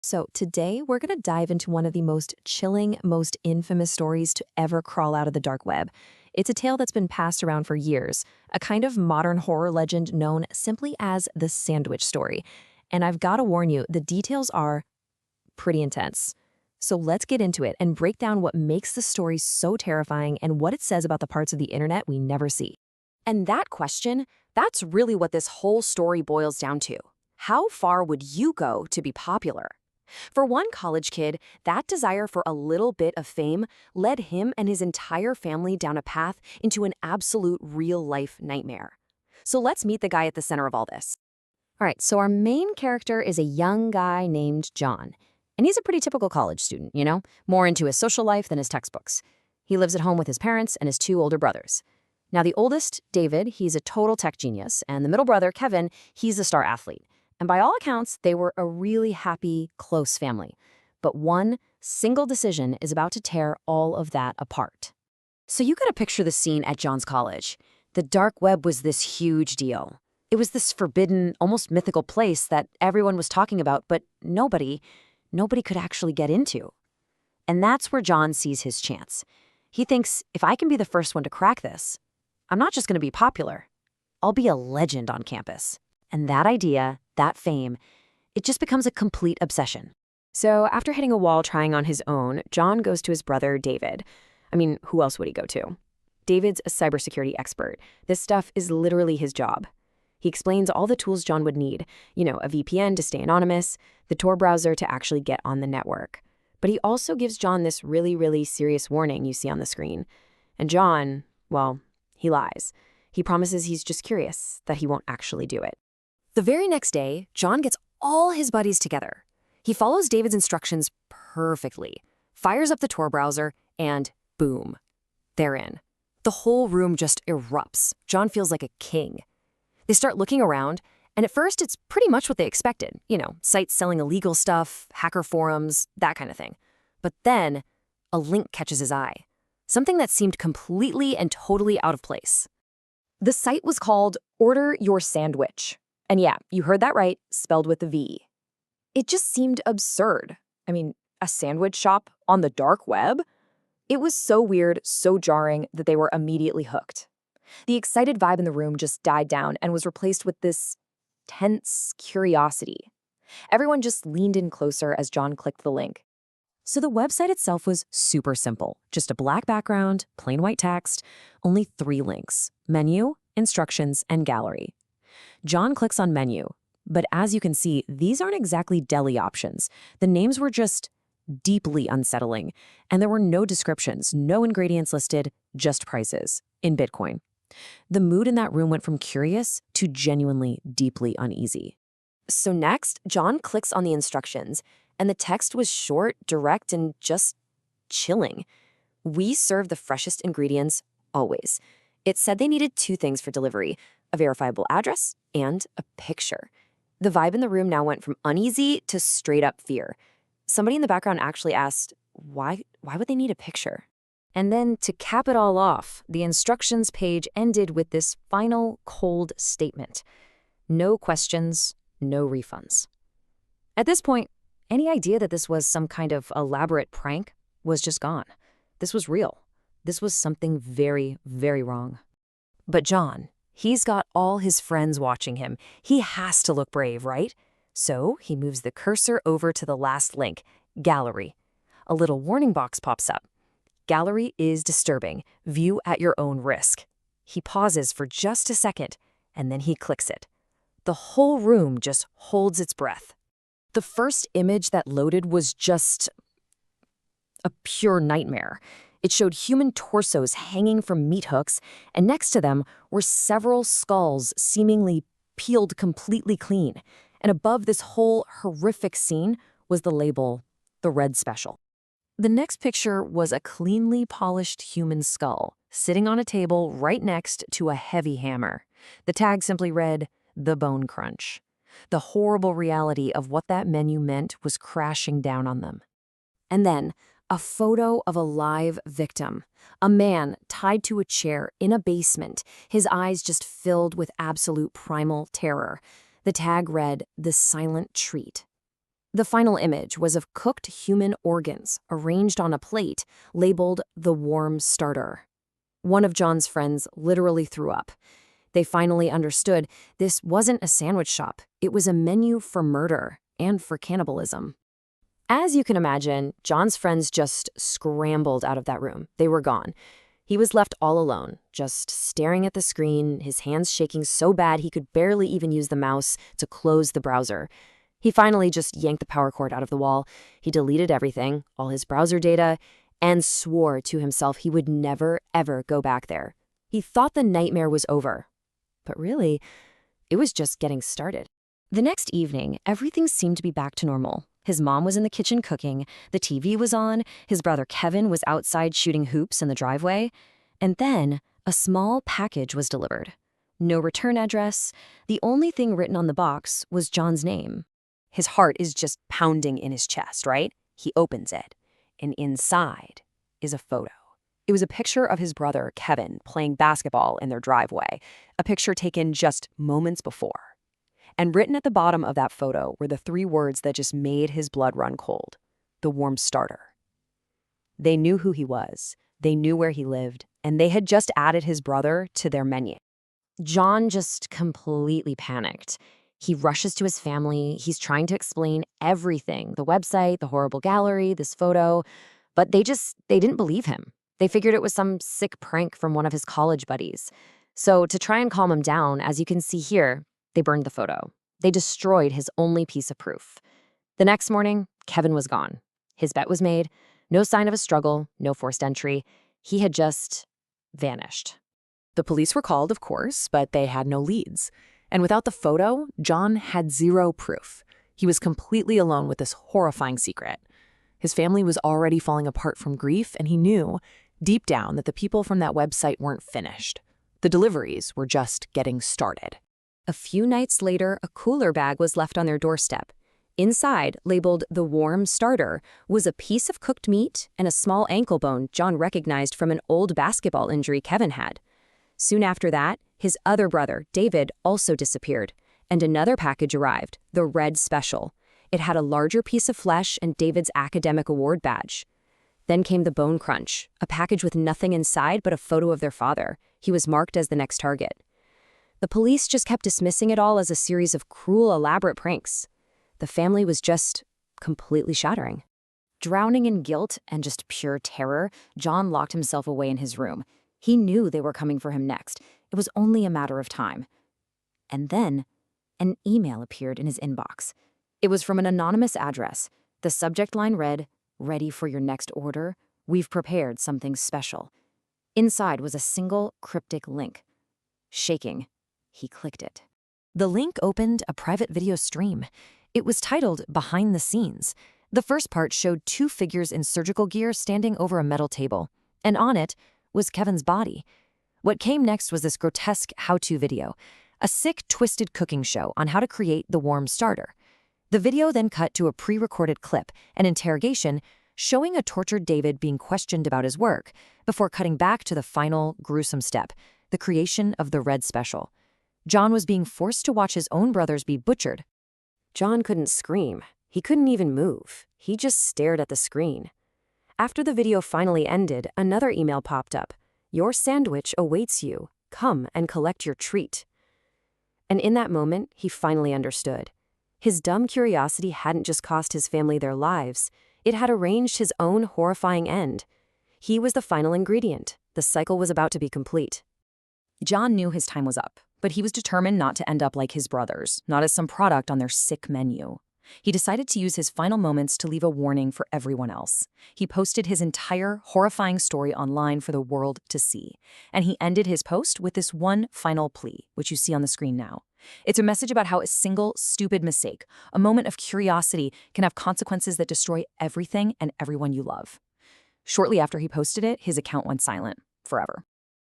So, today we're going to dive into one of the most chilling, most infamous stories to ever crawl out of the dark web. It's a tale that's been passed around for years, a kind of modern horror legend known simply as the Sandwich story. And I've got to warn you, the details are pretty intense. So, let's get into it and break down what makes the story so terrifying and what it says about the parts of the internet we never see. And that question, that's really what this whole story boils down to. How far would you go to be popular? For one college kid, that desire for a little bit of fame led him and his entire family down a path into an absolute real-life nightmare. So let's meet the guy at the center of all this. All right, so our main character is a young guy named John. And he's a pretty typical college student, more into his social life than his textbooks. He lives at home with his parents and his two older brothers. Now, the oldest, David, he's a total tech genius, and the middle brother, Kevin, he's a star athlete. And by all accounts, they were a really happy, close family. But one single decision is about to tear all of that apart. So you gotta picture the scene at John's college. The dark web was this huge deal. It was this forbidden, almost mythical place that everyone was talking about, but nobody could actually get into. And that's where John sees his chance. He thinks, if I can be the first one to crack this, I'm not just gonna be popular. I'll be a legend on campus. And that idea, that fame, it just becomes a complete obsession. So after hitting a wall trying on his own, John goes to his brother, David. I mean, who else would he go to? David's a cybersecurity expert. This stuff is literally his job. He explains all the tools John would need, a VPN to stay anonymous, the Tor browser to actually get on the network. But he also gives John this really, really serious warning you see on the screen. And John, well, he lies. He promises he's just curious, that he won't actually do it. The very next day, John gets all his buddies together. He follows David's instructions perfectly, fires up the Tor browser, and boom, they're in. The whole room just erupts. John feels like a king. They start looking around, and at first it's pretty much what they expected. Sites selling illegal stuff, hacker forums, that kind of thing. But then, a link catches his eye. Something that seemed completely and totally out of place. The site was called Order Your Sandwich. And yeah, you heard that right, spelled with a V. It just seemed absurd. I mean, a sandwich shop on the dark web? It was so weird, so jarring that they were immediately hooked. The excited vibe in the room just died down and was replaced with this tense curiosity. Everyone just leaned in closer as John clicked the link. So the website itself was super simple. Just a black background, plain white text, only 3 links: menu, instructions, and gallery. John clicks on menu, but as you can see, these aren't exactly deli options. The names were just deeply unsettling, and there were no descriptions, no ingredients listed, just prices, in Bitcoin. The mood in that room went from curious to genuinely deeply uneasy. So next, John clicks on the instructions, and the text was short, direct, and just chilling. We serve the freshest ingredients, always. It said they needed 2 things for delivery: a verifiable address and a picture. The vibe in the room now went from uneasy to straight up fear. Somebody in the background actually asked, why would they need a picture? And then to cap it all off, the instructions page ended with this final cold statement: no questions, no refunds. At this point, any idea that this was some kind of elaborate prank was just gone. This was real. This was something very, very wrong. But John, he's got all his friends watching him. He has to look brave, right? So he moves the cursor over to the last link, gallery. A little warning box pops up. Gallery is disturbing. View at your own risk. He pauses for just a second, and then he clicks it. The whole room just holds its breath. The first image that loaded was just a pure nightmare. It showed human torsos hanging from meat hooks, and next to them were several skulls seemingly peeled completely clean. And above this whole horrific scene was the label, The Red Special. The next picture was a cleanly polished human skull, sitting on a table right next to a heavy hammer. The tag simply read, The Bone Crunch. The horrible reality of what that menu meant was crashing down on them. And then, a photo of a live victim, a man tied to a chair in a basement, his eyes just filled with absolute primal terror. The tag read, The Silent Treat. The final image was of cooked human organs arranged on a plate labeled the warm starter. One of John's friends literally threw up. They finally understood this wasn't a sandwich shop. It was a menu for murder and for cannibalism. As you can imagine, John's friends just scrambled out of that room. They were gone. He was left all alone, just staring at the screen, his hands shaking so bad he could barely even use the mouse to close the browser. He finally just yanked the power cord out of the wall. He deleted everything, all his browser data, and swore to himself he would never, ever go back there. He thought the nightmare was over. But really, it was just getting started. The next evening, everything seemed to be back to normal. His mom was in the kitchen cooking, the TV was on, his brother Kevin was outside shooting hoops in the driveway, and then a small package was delivered. No return address. The only thing written on the box was John's name. His heart is just pounding in his chest, right? He opens it, and inside is a photo. It was a picture of his brother, Kevin, playing basketball in their driveway, a picture taken just moments before. And written at the bottom of that photo were the 3 words that just made his blood run cold: the warm starter. They knew who he was, they knew where he lived, and they had just added his brother to their menu. John just completely panicked. He rushes to his family. He's trying to explain everything: the website, the horrible gallery, this photo. But they didn't believe him. They figured it was some sick prank from one of his college buddies. So to try and calm him down, as you can see here, they burned the photo. They destroyed his only piece of proof. The next morning, Kevin was gone. His bet was made. No sign of a struggle, no forced entry. He had just vanished. The police were called, of course, but they had no leads. And without the photo, John had 0 proof. He was completely alone with this horrifying secret. His family was already falling apart from grief, and he knew, deep down, that the people from that website weren't finished. The deliveries were just getting started. A few nights later, a cooler bag was left on their doorstep. Inside, labeled the warm starter, was a piece of cooked meat and a small ankle bone John recognized from an old basketball injury Kevin had. Soon after that, his other brother, David, also disappeared, and another package arrived, the Red Special. It had a larger piece of flesh and David's academic award badge. Then came the Bone Crunch, a package with nothing inside but a photo of their father. He was marked as the next target. The police just kept dismissing it all as a series of cruel, elaborate pranks. The family was just completely shattering. Drowning in guilt and just pure terror, John locked himself away in his room. He knew they were coming for him next. It was only a matter of time. And then, an email appeared in his inbox. It was from an anonymous address. The subject line read, "Ready for your next order? We've prepared something special." Inside was a single cryptic link. Shaking, he clicked it. The link opened a private video stream. It was titled Behind the Scenes. The first part showed 2 figures in surgical gear standing over a metal table, and on it was Kevin's body. What came next was this grotesque how-to video, a sick, twisted cooking show on how to create the warm starter. The video then cut to a pre-recorded clip, an interrogation, showing a tortured David being questioned about his work, before cutting back to the final, gruesome step, the creation of the Red Special. John was being forced to watch his own brothers be butchered. John couldn't scream. He couldn't even move. He just stared at the screen. After the video finally ended, another email popped up. "Your sandwich awaits you. Come and collect your treat." And in that moment, he finally understood. His dumb curiosity hadn't just cost his family their lives. It had arranged his own horrifying end. He was the final ingredient. The cycle was about to be complete. John knew his time was up, but he was determined not to end up like his brothers, not as some product on their sick menu. He decided to use his final moments to leave a warning for everyone else. He posted his entire horrifying story online for the world to see. And he ended his post with this one final plea, which you see on the screen now. It's a message about how a single stupid mistake, a moment of curiosity, can have consequences that destroy everything and everyone you love. Shortly after he posted it, his account went silent, forever.